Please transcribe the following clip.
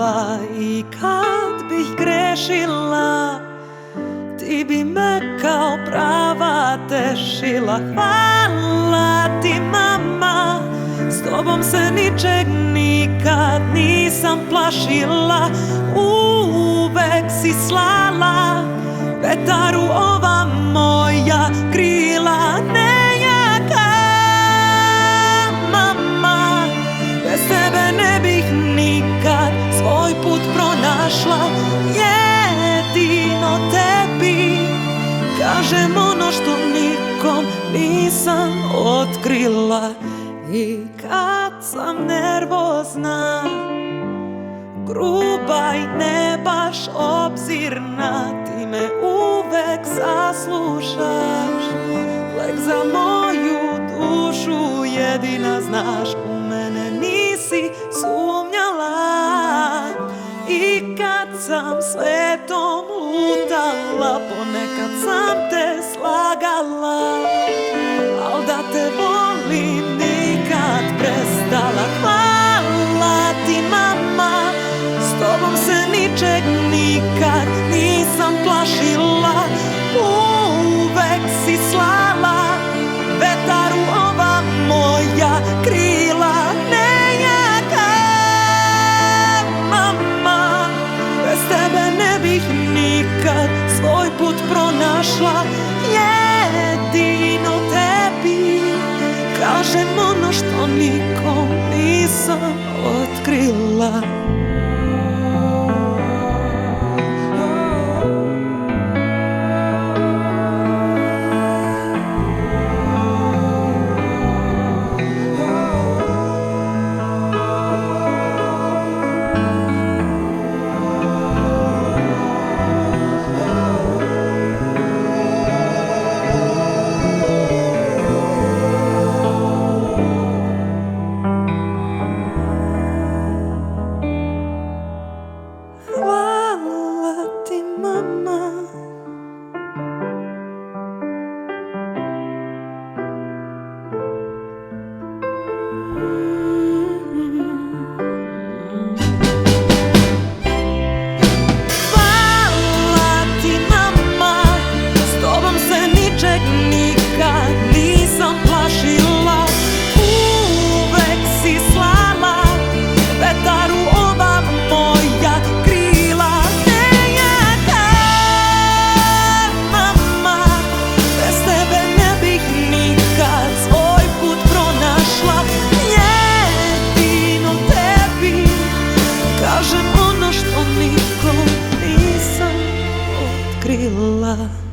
bila i kad bih grešila, ti bi me kao prava tešila. Hvala ti mama, s tobom se ničeg nikad nisam plašila. Uvek si slala vetaru ova moja krila nejaka. Mama, bez tebe ne bih nikad svoj put pronašla. Jedino tebi kažem ono što nikom nisam otkrila. I kad sam nervozna, gruba i ne baš obzirna, ti me uvek saslušaš. Lek za moju dušu jedina znaš, u mene nisi sumnjala. I kad sam svetom lutala, ponekad sam te slagala, al da te volim nikad prestala. Hvala ti mama, s tobom se ničeg nikad nisam plašila. Uvek si slala vetaru ova moja krila nejaka. Mama, bez tebe ne bih nikad svoj put pronašla. Jedino tebi kažem ono što nikom nisam otkrila. Kažem ono što nikom nisam otkrila.